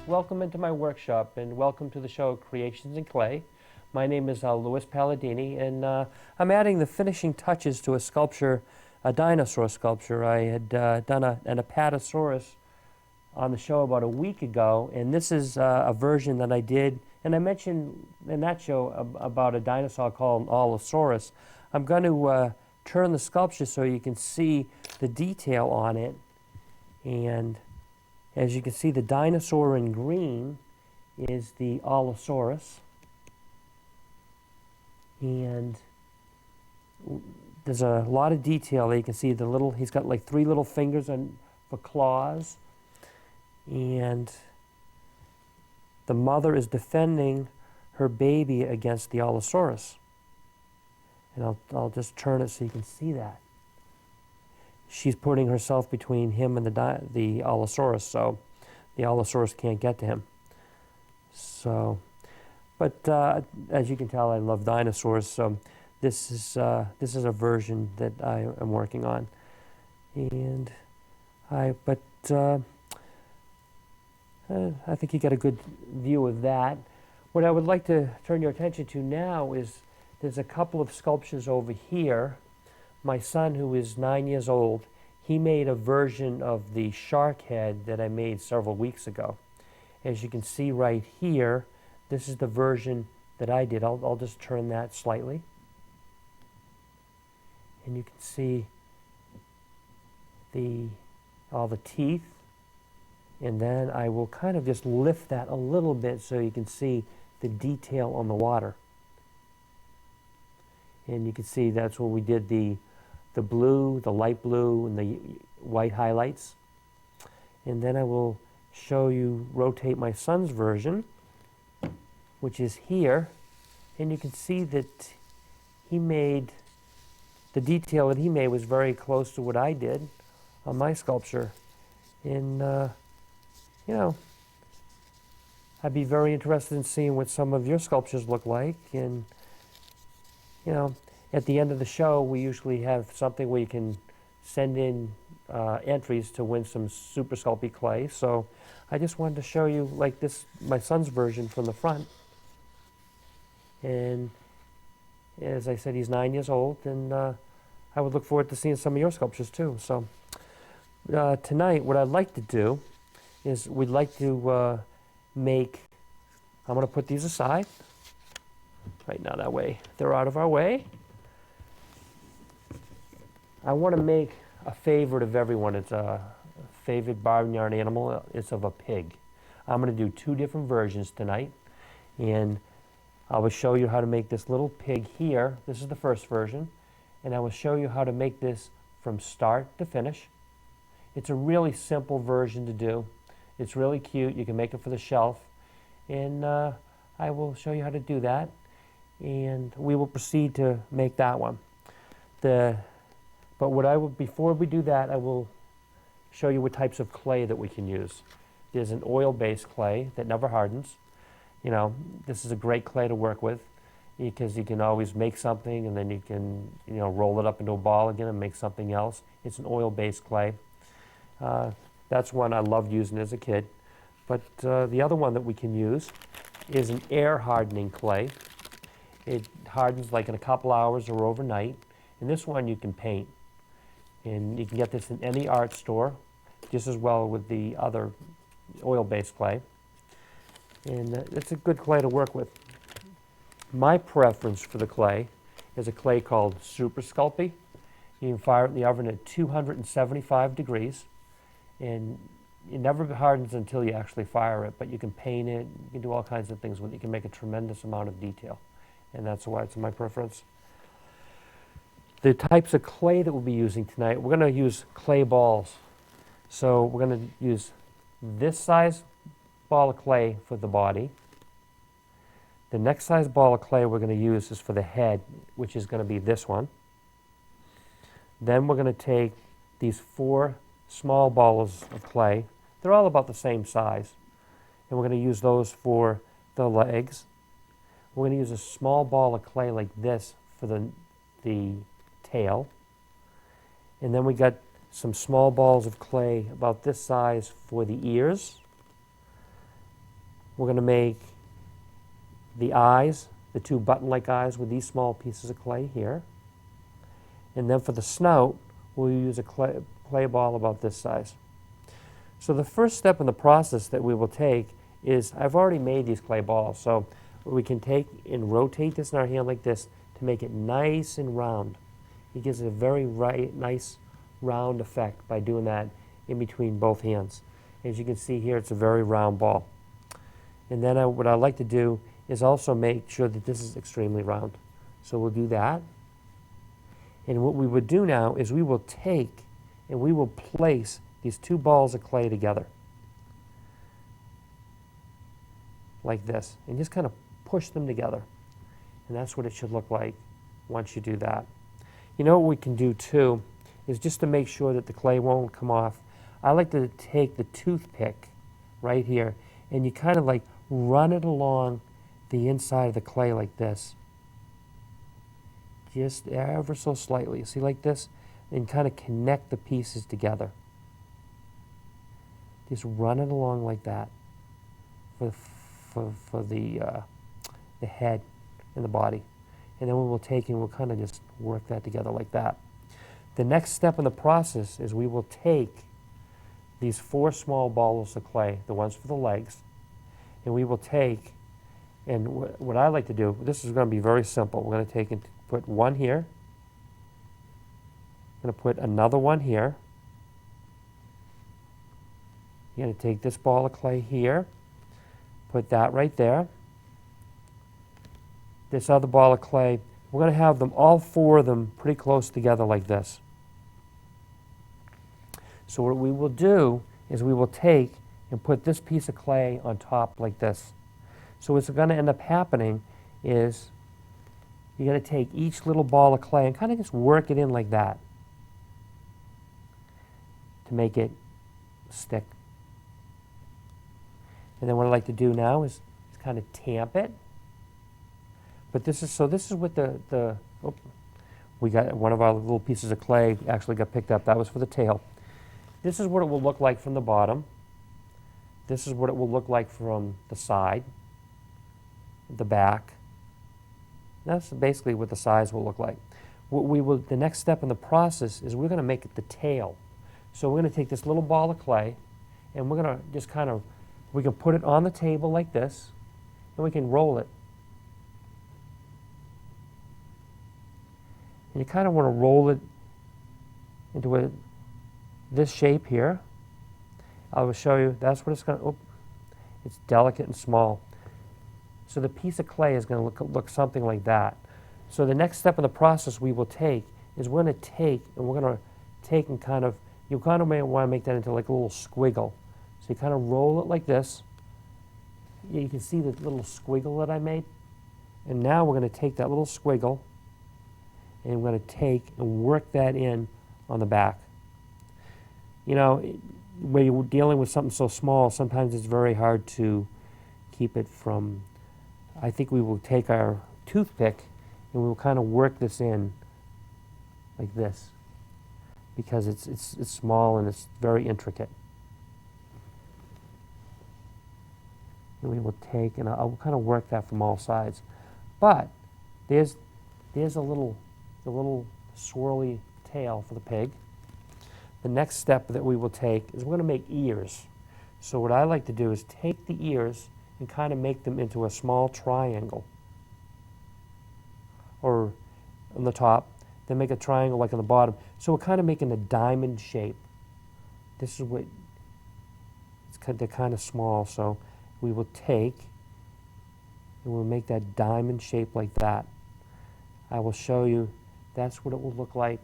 welcome into my workshop and welcome to the show Creations in Clay. My name is Louis Palladini, and I'm adding the finishing touches to a sculpture, a dinosaur sculpture. I had done an Apatosaurus on the show about a week ago, and this is a version that I did, and I mentioned in that show about a dinosaur called an Allosaurus. I'm going to turn the sculpture so you can see the detail on it, and as you can see, the dinosaur in green is the Allosaurus, and there's a lot of detail there. You can see the little, he's got like 3 little fingers for claws, and the mother is defending her baby against the Allosaurus. And I'll just turn it so you can see that. She's putting herself between him and the Allosaurus, so the Allosaurus can't get to him. So, but as you can tell, I love dinosaurs, so this is a version that I am working on, and I think you get a good view of that. What I would like to turn your attention to now is there's a couple of sculptures over here. My son, who is 9 years old, he made a version of the shark head that I made several weeks ago. As you can see right here, this is the version that I did. I'll just turn that slightly. And you can see all the teeth. And then I will kind of just lift that a little bit so you can see the detail on the water. And you can see that's where we did the blue, the light blue, and the white highlights. And then I will show you, rotate my son's version, which is here. And you can see that he made, the detail that he made was very close to what I did on my sculpture. And, you know, I'd be very interested in seeing what some of your sculptures look like. And, you know, at the end of the show, we usually have something where you can send in entries to win some super sculpey clay. So I just wanted to show you like this, my son's version from the front. And as I said, he's 9 years old, and I would look forward to seeing some of your sculptures too. So tonight, what I'd like to do is we'd like to make, I'm going to put these aside right now, that way they're out of our way. I want to make a favorite of everyone. It's a favorite barnyard animal. It's of a pig. I'm going to do 2 different versions tonight, and I will show you how to make this little pig here. This is the first version, and I will show you how to make this from start to finish. It's a really simple version to do. It's really cute. You can make it for the shelf, and I will show you how to do that, and we will proceed to make that one. But what I will, before we do that, I will show you what types of clay that we can use. There's an oil-based clay that never hardens. You know, this is a great clay to work with because you can always make something and then you can, you know, roll it up into a ball again and make something else. It's an oil-based clay. That's one I loved using as a kid. But the other one that we can use is an air hardening clay. It hardens like in a couple hours or overnight. And this one you can paint. And you can get this in any art store, just as well with the other oil-based clay. And it's a good clay to work with. My preference for the clay is a clay called Super Sculpey. You can fire it in the oven at 275 degrees. And it never hardens until you actually fire it, but you can paint it, you can do all kinds of things with it. You can make a tremendous amount of detail. And that's why it's my preference. The types of clay that we'll be using tonight, we're going to use clay balls. So we're going to use this size ball of clay for the body. The next size ball of clay we're going to use is for the head, which is going to be this one. Then we're going to take these 4 small balls of clay. They're all about the same size. And we're going to use those for the legs. We're going to use a small ball of clay like this for the tail. And then we got some small balls of clay about this size for the ears. we're going to make the eyes, the two button-like eyes with these small pieces of clay here. And then for the snout, we'll use a clay ball about this size. So the first step in the process that we will take is, I've already made these clay balls, so we can take and rotate this in our hand like this to make it nice and round. It gives it a very nice round effect by doing that in between both hands. As you can see here, it's a very round ball. And then what I like to do is also make sure that this is extremely round. So we'll do that. And what we would do now is we will take and we will place these two balls of clay together. Like this. And just kind of push them together. And that's what it should look like once you do that. You know what we can do too is, just to make sure that the clay won't come off, I like to take the toothpick right here and you kind of like run it along the inside of the clay like this. Just ever so slightly. See, like this? And kind of connect the pieces together. Just run it along like that for the head and the body. And then we'll take and we'll kind of just work that together like that. The next step in the process is we will take these 4 small balls of clay, the ones for the legs, and we will take, and what I like to do, this is going to be very simple. We're going to take and put one here. I'm going to put another one here. You're going to take this ball of clay here, put that right there. This other ball of clay, we're going to have them, all 4 of them, pretty close together like this. So what we will do is we will take and put this piece of clay on top like this. So what's going to end up happening is you're going to take each little ball of clay and kind of just work it in like that to make it stick. And then what I like to do now is kind of tamp it. But this is what we got one of our little pieces of clay actually got picked up. That was for the tail. This is what it will look like from the bottom. This is what it will look like from the side, the back. That's basically what the sides will look like. The next step in the process is we're going to make it the tail. So we're going to take this little ball of clay and we're going to just kind of, we can put it on the table like this and we can roll it. And you kind of want to roll it into this shape here. I will show you, that's what it's going to, it's delicate and small. So the piece of clay is going to look something like that. So the next step in the process we will take is we're going to take and kind of, you kind of may want to make that into like a little squiggle. So you kind of roll it like this. You can see the little squiggle that I made. And now we're going to take that little squiggle and we're going to take and work that in on the back. You know, when you're dealing with something so small, sometimes it's very hard to keep it from, I think we will take our toothpick and we will kind of work this in like this because it's small and it's very intricate. And we will take, and I'll kind of work that from all sides. But there's the little swirly tail for the pig. The next step that we will take is we're going to make ears. So what I like to do is take the ears and kind of make them into a small triangle. Or on the top, then make a triangle like on the bottom. So we're kind of making a diamond shape. This is what, they're kind of small, so we will take and we'll make that diamond shape like that. I will show you, that's what it will look like.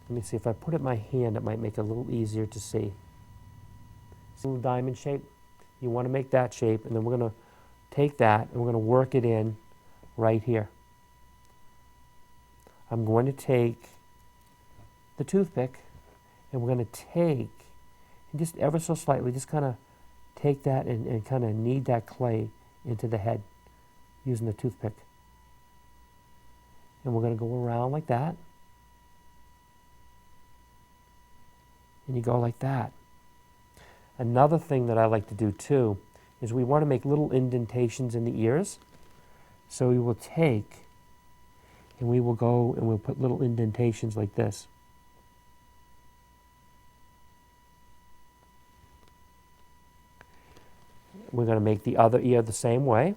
Let me see, if I put it in my hand, it might make it a little easier to see. See a little diamond shape? You want to make that shape, and then we're going to take that and we're going to work it in right here. I'm going to take the toothpick and we're going to take, and just ever so slightly, just kind of take that and kind of knead that clay into the head using the toothpick. And we're going to go around like that. And you go like that. Another thing that I like to do too is we want to make little indentations in the ears. So we will take and we will go and we'll put little indentations like this. We're going to make the other ear the same way.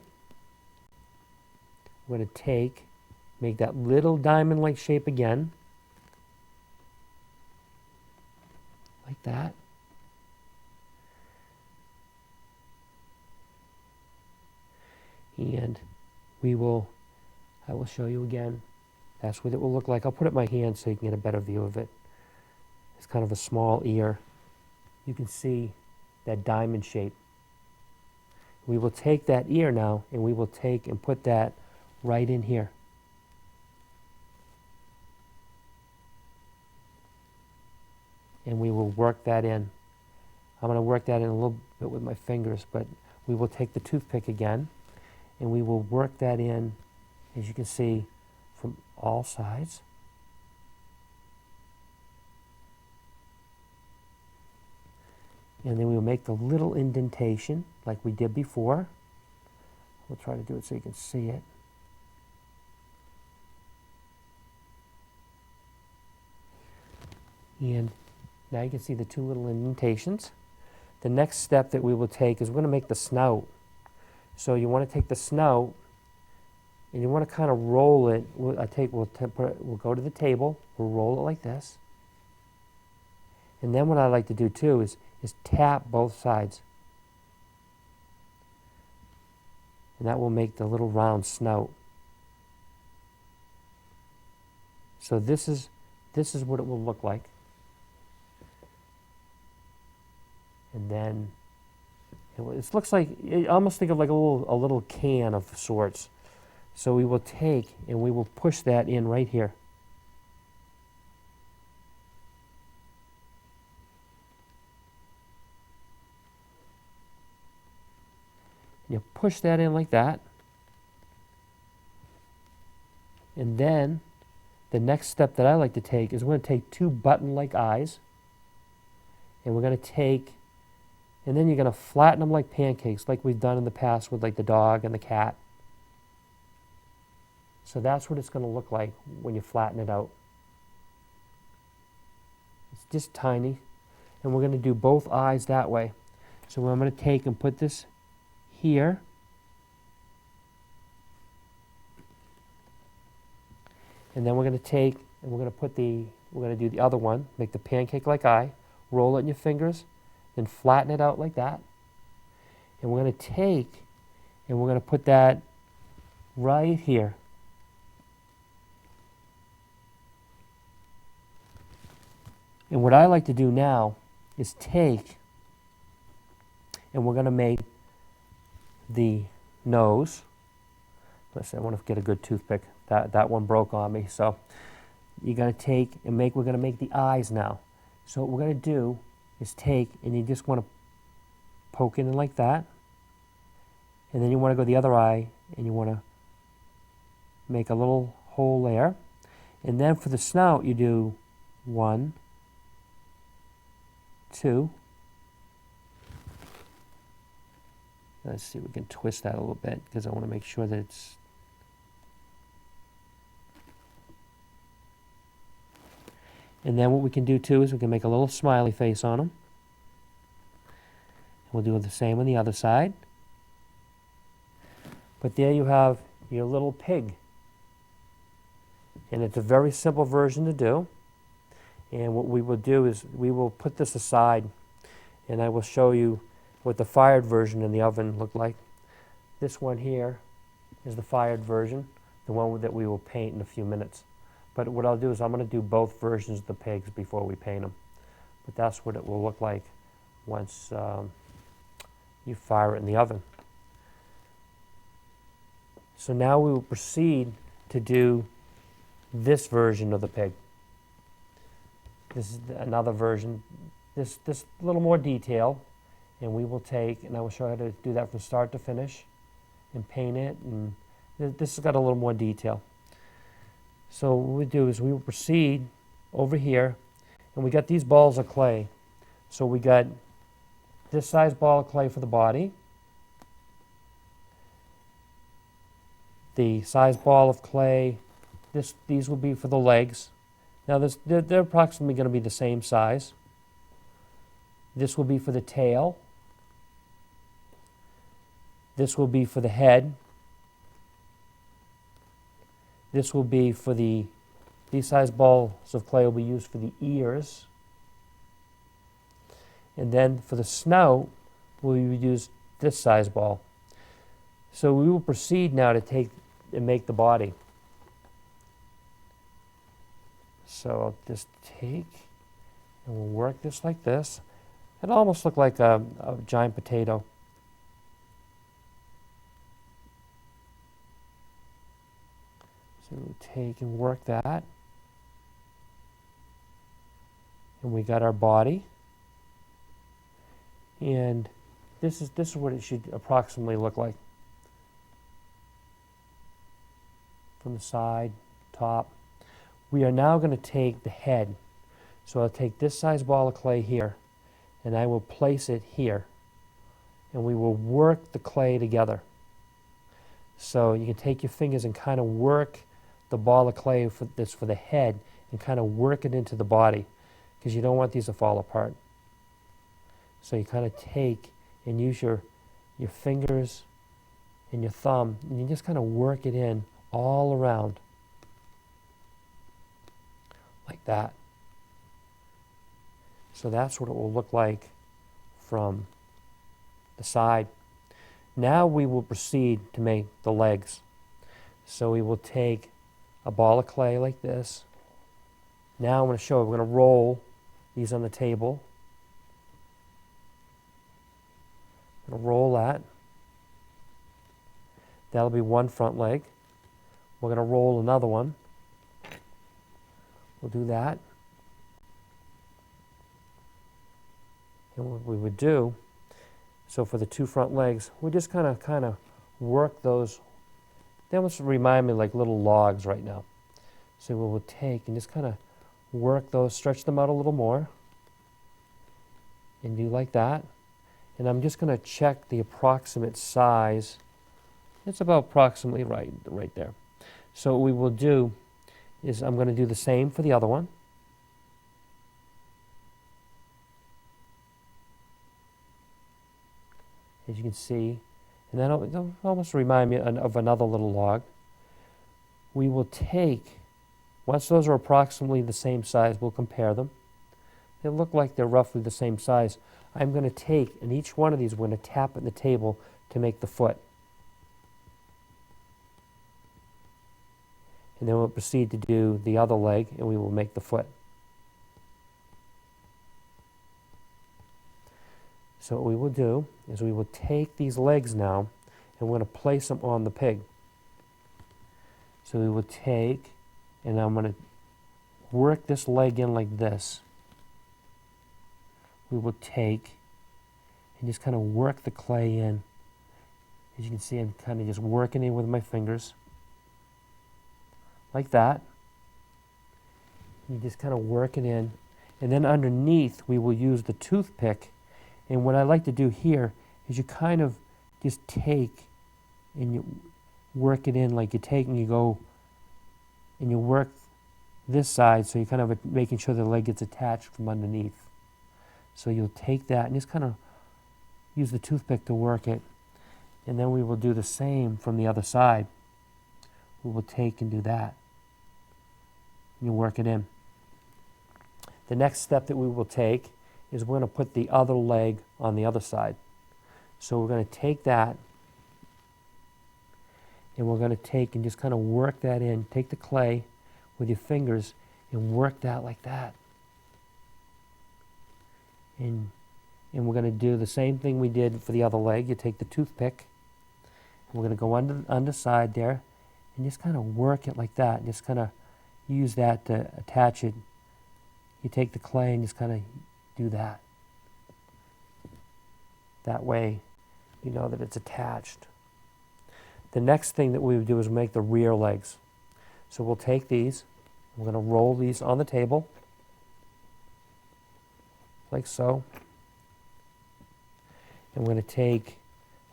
We're going to make that little diamond-like shape again, like that. And I will show you again. That's what it will look like. I'll put it in my hand so you can get a better view of it. It's kind of a small ear. You can see that diamond shape. We will take that ear now and we will take and put that right in here. And we will work that in. I'm going to work that in a little bit with my fingers, but we will take the toothpick again and we will work that in, as you can see, from all sides. And then we will make the little indentation like we did before. We'll try to do it so you can see it. And now you can see the two little indentations. The next step that we will take is we're going to make the snout. So you want to take the snout and you want to kind of roll it. We'll go to the table, we'll roll it like this. And then what I like to do too is tap both sides. And that will make the little round snout. So this is what it will look like. And then it looks like, I almost think of like a little can of sorts. So we will take and we will push that in right here. You push that in like that. And then the next step that I like to take is we're going to take two button-like eyes. And we're going to take, and then you're going to flatten them like pancakes, like we've done in the past with like the dog and the cat. So that's what it's going to look like when you flatten it out. It's just tiny. And we're going to do both eyes that way. So I'm going to take and put this here. And then we're going to take and we're going to do the other one, make the pancake-like eye, roll it in your fingers, then flatten it out like that. And we're going to take and we're going to put that right here. And what I like to do now is take and we're going to make the nose. Listen, I want to get a good toothpick. That one broke on me. So you're going to take and we're going to make the eyes now. So what we're going to do is take and you just want to poke it in like that. And then you want to go the other eye and you want to make a little hole there. And then for the snout you do 1, 2. Let's see if we can twist that a little bit because I want to make sure that it's... And then what we can do too is we can make a little smiley face on them. We'll do the same on the other side. But there you have your little pig. And it's a very simple version to do. And what we will do is we will put this aside and I will show you what the fired version in the oven looked like. This one here is the fired version, the one that we will paint in a few minutes. But what I'll do is I'm going to do both versions of the pigs before we paint them. But that's what it will look like once you fire it in the oven. So now we will proceed to do this version of the pig. This is another version, this little more detail, and we will take, and I will show you how to do that from start to finish, and paint it, and this has got a little more detail. So what we do is we will proceed over here, and we got these balls of clay. So we got this size ball of clay for the body, the size ball of clay. These will be for the legs. Now they're approximately going to be the same size. This will be for the tail. This will be for the head. This will be for these size balls of clay will be used for the ears. And then for the snout, we'll use this size ball. So we will proceed now to take and make the body. So I'll just take and we'll work this like this. It'll almost look like a giant potato. So we'll take and work that. And we got our body. And this is what it should approximately look like. From the side, top. We are now going to take the head. So I'll take this size ball of clay here, and I will place it here. And we will work the clay together. So you can take your fingers and kind of work the ball of clay for the head and kind of work it into the body, because you don't want these to fall apart. So you kind of take and use your fingers and your thumb, and you just kind of work it in all around. Like that. So that's what it will look like from the side. Now we will proceed to make the legs. So we will take a ball of clay like this. Now I'm going to show you, we're going to roll these on the table. I'm going to roll that. That'll be one front leg. We're going to roll another one. We'll do that. And what we would do, so for the two front legs, we just kind of work those. They almost remind me like little logs right now. So we will take and just kind of work those, stretch them out a little more, and do like that. And I'm just going to check the approximate size. It's about approximately right there. So what we will do is I'm going to do the same for the other one. As you can see, and then it'll almost remind me of another little log. We will take, once those are approximately the same size, we'll compare them. They look like they're roughly the same size. I'm going to take, and each one of these we're going to tap at the table to make the foot. And then we'll proceed to do the other leg, and we will make the foot. So what we will do is we will take these legs now, and we're going to place them on the pig. So we will take, and I'm going to work this leg in like this. We will take and just kind of work the clay in. As you can see, I'm kind of just working it with my fingers. Like that. You just kind of work it in. And then underneath, we will use the toothpick. And what I like to do here is you kind of just take and you work it in, like you take and you go and you work this side, so you're kind of making sure the leg gets attached from underneath. So you'll take that and just kind of use the toothpick to work it. And then we will do the same from the other side. We will take and do that. And you work it in. The next step that we will take is we're going to put the other leg on the other side. So we're going to take that and we're going to take and just kind of work that in. Take the clay with your fingers and work that like that. And we're going to do the same thing we did for the other leg. You take the toothpick, and we're going to go underside there and just kind of work it like that. Just kind of use that to attach it. You take the clay and just kind of do that. That way you know that it's attached. The next thing that we would do is make the rear legs. So we'll take these, we're going to roll these on the table, like so. And we're going to take,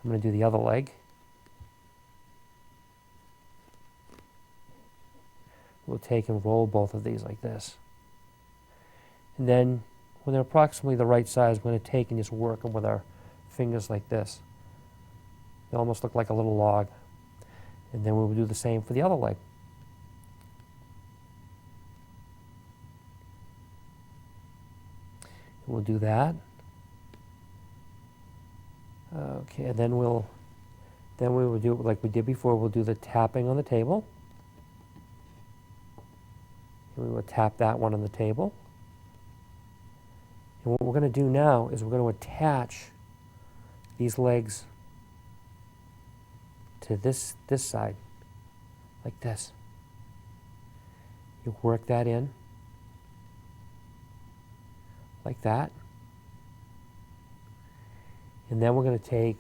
I'm going to do the other leg. we'll take and roll both of these like this. And then when they're approximately the right size, we're going to take and just work them with our fingers like this. They almost look like a little log. And then we'll do the same for the other leg. We'll do that. Okay, and then we will do it like we did before. We'll do the tapping on the table. And we will tap that one on the table. And what we're going to do now is we're going to attach these legs to this side, like this. You work that in, like that. And then we're going to take,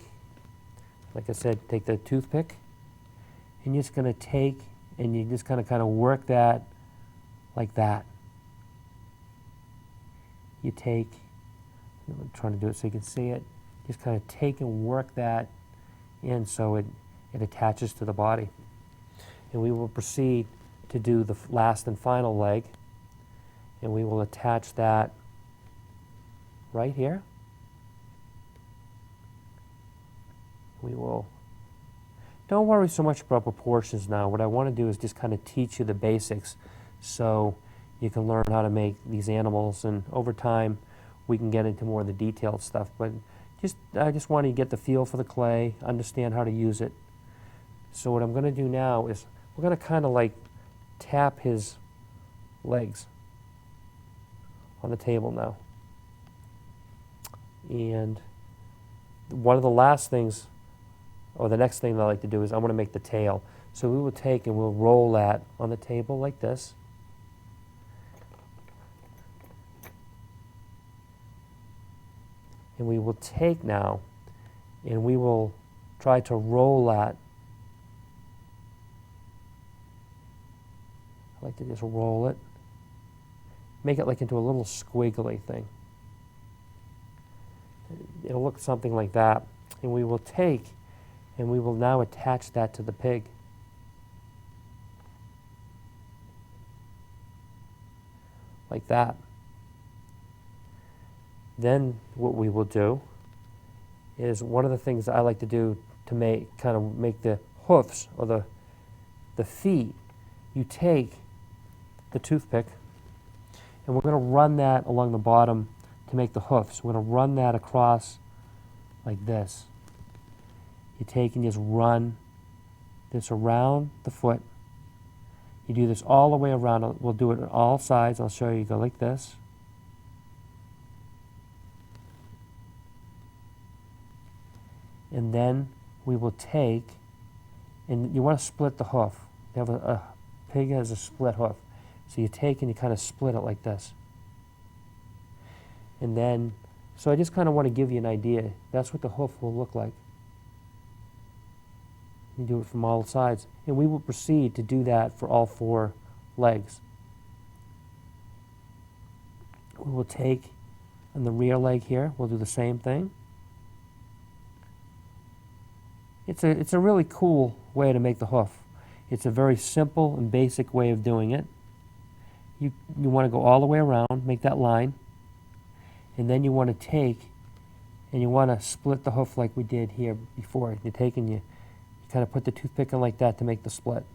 like I said, take the toothpick, and you're just going to take and you just kind of work that like that. You take, I'm trying to do it so you can see it, just kind of take and work that in so it attaches to the body. And we will proceed to do the last and final leg, and we will attach that right here. We will, don't worry so much about proportions now. What I want to do is just kind of teach you the basics so you can learn how to make these animals, and over time we can get into more of the detailed stuff. But I just want you to get the feel for the clay, understand how to use it. So what I'm going to do now is we're going to kind of like tap his legs on the table now. And one of the last things, or the next thing that I like to do is I want to make the tail. So we will take and we'll roll that on the table like this. And we will take now and we will try to roll that. I like to just roll it. Make it like into a little squiggly thing. It'll look something like that. And we will take and we will now attach that to the pig. Like that. Then what we will do is one of the things that I like to do to make the hoofs or the feet, you take the toothpick and we're going to run that along the bottom to make the hoofs. We're going to run that across like this. You take and just run this around the foot. You do this all the way around. We'll do it on all sides. I'll show you. You go like this. And then we will take, and you want to split the hoof. You have a pig has a split hoof. So you take and you kind of split it like this. And then, so I just kind of want to give you an idea. That's what the hoof will look like. You do it from all sides. And we will proceed to do that for all four legs. We will take on the rear leg here, we'll do the same thing. It's a really cool way to make the hoof. It's a very simple and basic way of doing it. You want to go all the way around, make that line, and then you want to take and you want to split the hoof like we did here before. You take and you kind of put the toothpick in like that to make the split.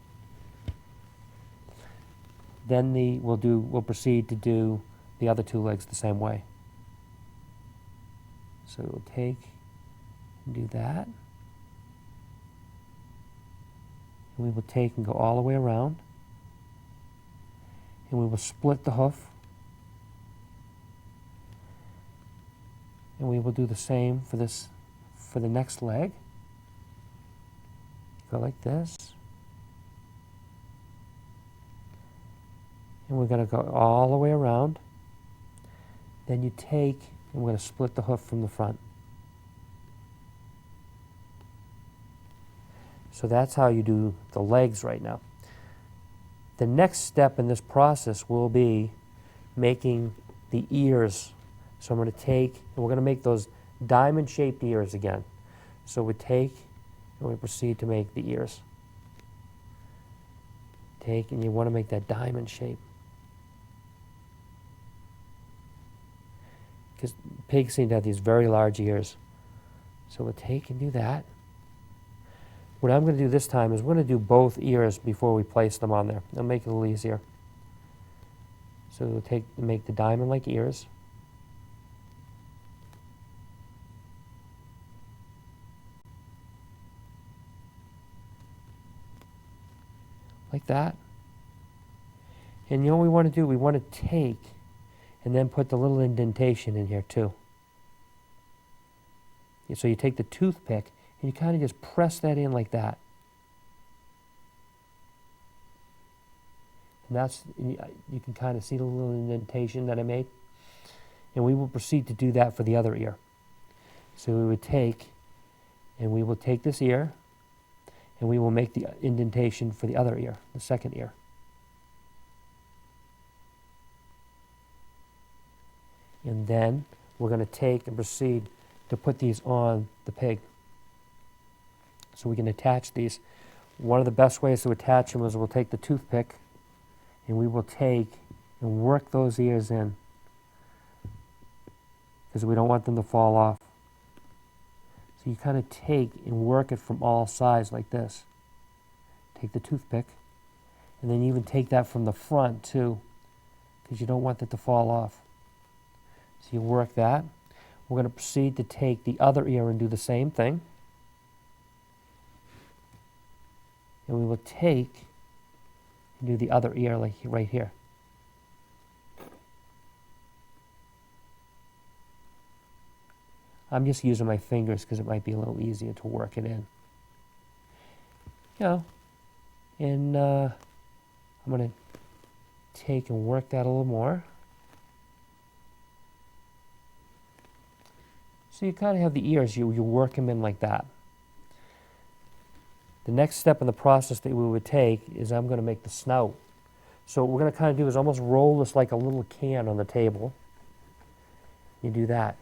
Then we'll proceed to do the other two legs the same way. So we'll take and do that. And we will take and go all the way around. And we will split the hoof. And we will do the same for the next leg. Go like this. And we're going to go all the way around. Then you take and we're going to split the hoof from the front. So that's how you do the legs right now. The next step in this process will be making the ears. So I'm going to take, and we're going to make those diamond-shaped ears again. So we take, and we proceed to make the ears. Take, and you want to make that diamond shape. Because pigs seem to have these very large ears. So we'll take and do that. What I'm going to do this time is we're going to do both ears before we place them on there. It'll make it a little easier. So we'll make the diamond-like ears. Like that. And you know what we want to do? We want to take and then put the little indentation in here too. So you take the toothpick and you kind of just press that in like that. And that's, you can kind of see the little indentation that I made. And we will proceed to do that for the other ear. So we would take, and we will take this ear, and we will make the indentation for the other ear, the second ear. And then we're going to take and proceed to put these on the pig. So we can attach these. One of the best ways to attach them is we'll take the toothpick and we will take and work those ears in because we don't want them to fall off. So you kind of take and work it from all sides like this. Take the toothpick and then you even take that from the front too because you don't want it to fall off. So you work that. We're going to proceed to take the other ear and do the same thing. And we will take and do the other ear like right here. I'm just using my fingers because it might be a little easier to work it in. You know, and I'm going to take and work that a little more. So you kind of have the ears, you work them in like that. The next step in the process that we would take is I'm going to make the snout. So what we're going to kind of do is almost roll this like a little can on the table. You do that.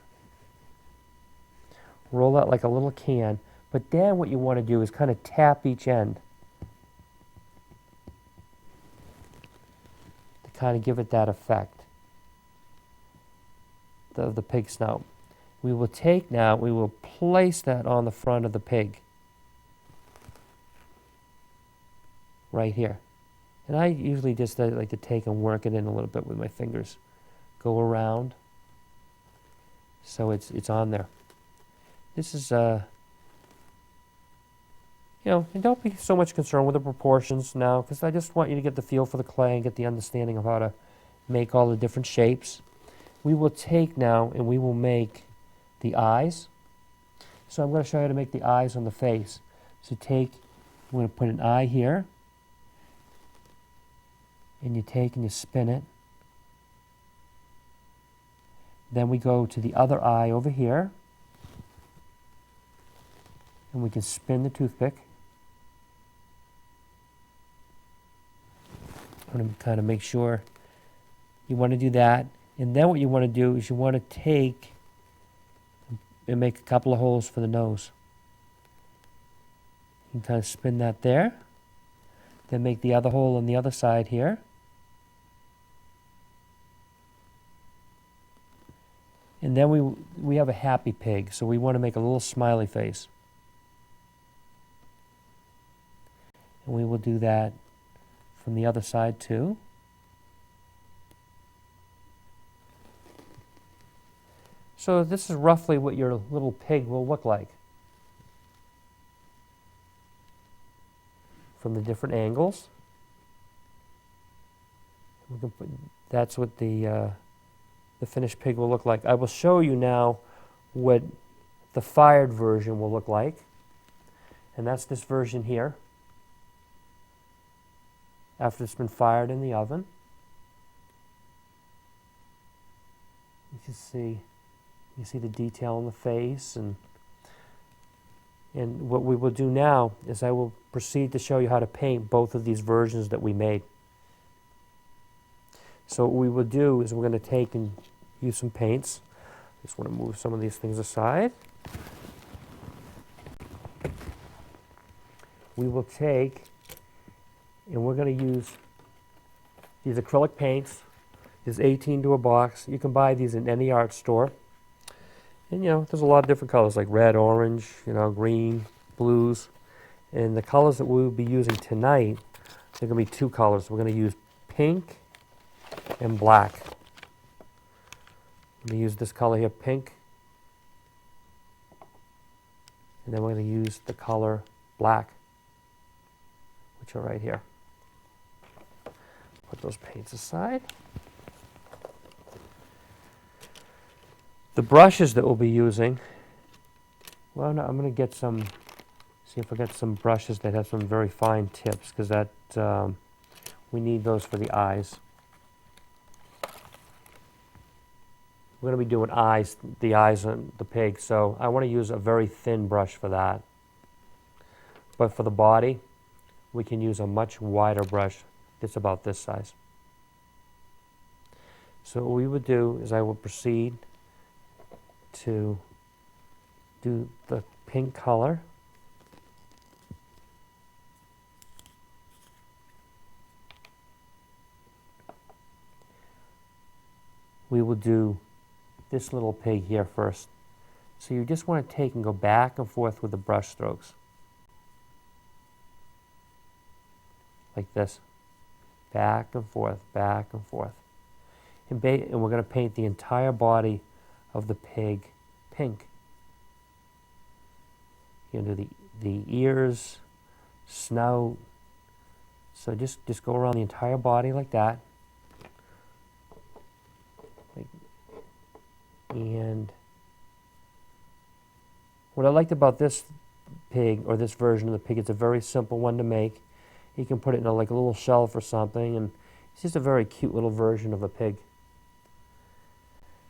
Roll that like a little can, but then what you want to do is kind of tap each end to kind of give it that effect of the pig snout. We will take now, we will place that on the front of the pig. Right here. And I usually just like to take and work it in a little bit with my fingers. Go around so it's on there. This is, you know, and don't be so much concerned with the proportions now because I just want you to get the feel for the clay and get the understanding of how to make all the different shapes. We will take now and we will make the eyes. So I'm going to show you how to make the eyes on the face. So take, we're going to put an eye here. And you take and you spin it. Then we go to the other eye over here. And we can spin the toothpick. I'm going to kind of make sure you want to do that. And then what you want to do is you want to take and make a couple of holes for the nose. You can kind of spin that there. Then make the other hole on the other side here. And then we have a happy pig, so we want to make a little smiley face. And we will do that from the other side too. So this is roughly what your little pig will look like from the different angles. We can put, that's what the finished pig will look like. I will show you now what the fired version will look like. And that's this version here. After it's been fired in the oven. You see the detail on the face. And what we will do now is I will proceed to show you how to paint both of these versions that we made. So what we will do is we're going to take and use some paints. Just want to move some of these things aside. We will take And we're going to use these acrylic paints. There's 18 to a box. You can buy these in any art store. And you know, there's a lot of different colors like red, orange, you know, green, blues. And the colors that we'll be using tonight, they're going to be two colors. We're going to use pink and black. I'm going to use this color here, pink. And then we're going to use the color black, which are right here. Put those paints aside. The brushes that we'll be using, well, no, I'm going to get some, see if I get some brushes that have some very fine tips, because that, we need those for the eyes. We're going to be doing eyes, the eyes on the pig, so I want to use a very thin brush for that. But for the body, we can use a much wider brush that's about this size. So what we would do is I will proceed to do the pink color. We will do this little pig here first. So you just want to take and go back and forth with the brush strokes. Like this. Back and forth, back and forth. And we're going to paint the entire body of the pig pink. You're going to do the ears, snout. So just go around the entire body like that. And what I liked about this pig, or this version of the pig, it's a very simple one to make. You can put it in like a little shelf or something, and it's just a very cute little version of a pig.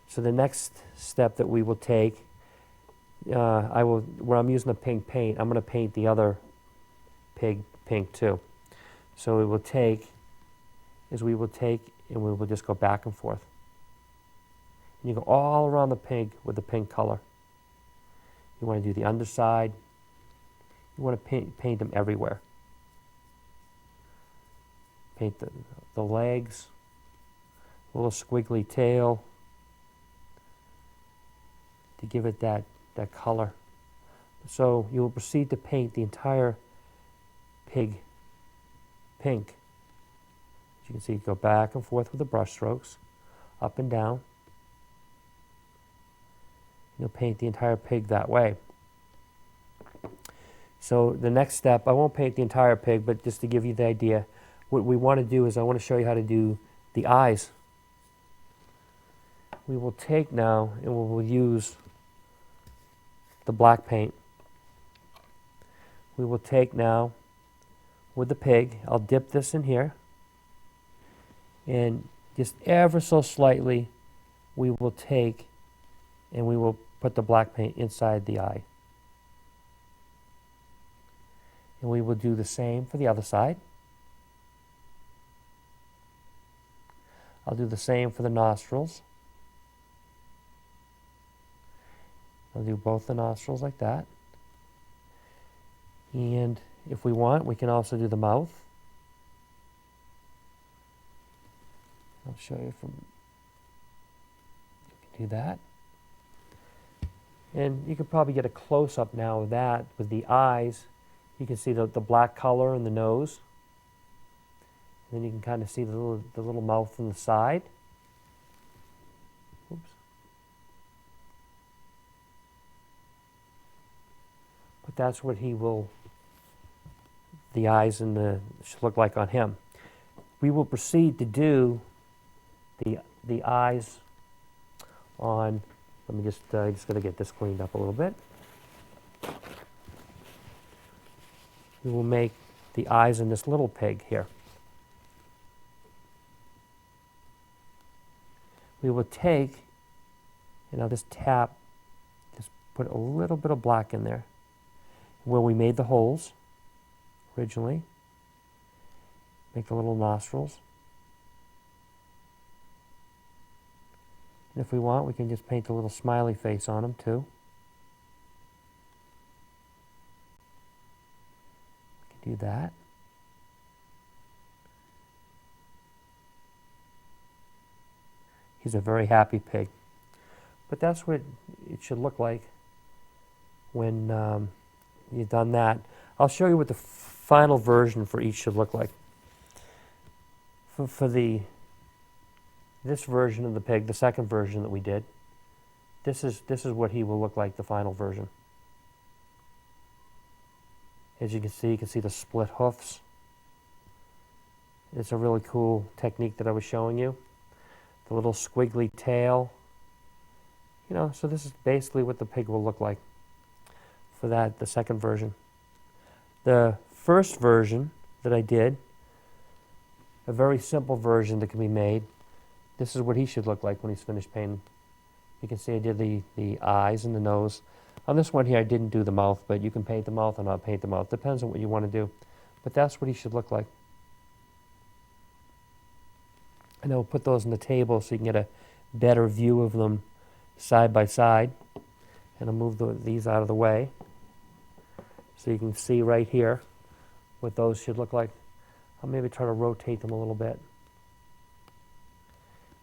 So the next step that we will take, where I'm using the pink paint, I'm going to paint the other pig pink too. So we will take and we will just go back and forth. And you go all around the pig with the pink color. You want to do the underside. You want to paint them everywhere. Paint the legs, a little squiggly tail, to give it that color. So you will proceed to paint the entire pig pink. As you can see, go back and forth with the brush strokes, up and down. You'll paint the entire pig that way. So the next step, I won't paint the entire pig, but just to give you the idea, what we want to do is I want to show you how to do the eyes. We will take now and we will use the black paint. We will take now with the pig, I'll dip this in here, and just ever so slightly we will take and we will put the black paint inside the eye. And we will do the same for the other side. I'll do the same for the nostrils. I'll do both the nostrils like that. And if we want, we can also do the mouth. I'll show you from, you can do that. And you could probably get a close-up now of that with the eyes. You can see the black color in the nose. And then you can kind of see the little mouth on the side. Oops. But that's what the eyes should look like on him. We will proceed to do the eyes on, let me just going to get this cleaned up a little bit. We will make the eyes in this little pig here. We will take, and I'll just tap, just put a little bit of black in there where we made the holes originally. Make the little nostrils. And if we want, we can just paint a little smiley face on them too. We can do that. He's a very happy pig. But that's what it should look like when you've done that. I'll show you what the final version for each should look like. For this version of the pig, the second version that we did, this is what he will look like, the final version. As you can see the split hoofs. It's a really cool technique that I was showing you. The little squiggly tail. You know, so this is basically what the pig will look like for that, the second version. The first version that I did, a very simple version that can be made, this is what he should look like when he's finished painting. You can see I did the eyes and the nose. On this one here I didn't do the mouth, but you can paint the mouth or not paint the mouth. Depends on what you want to do. But that's what he should look like. And I'll put those on the table so you can get a better view of them side by side. And I'll move these out of the way so you can see right here what those should look like. I'll maybe try to rotate them a little bit.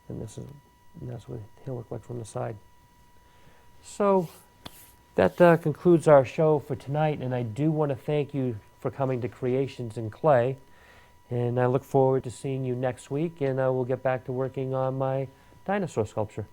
And that's what he'll look like from the side. So that concludes our show for tonight, and I do want to thank you for coming to Creations in Clay. And I look forward to seeing you next week, and I will get back to working on my dinosaur sculpture.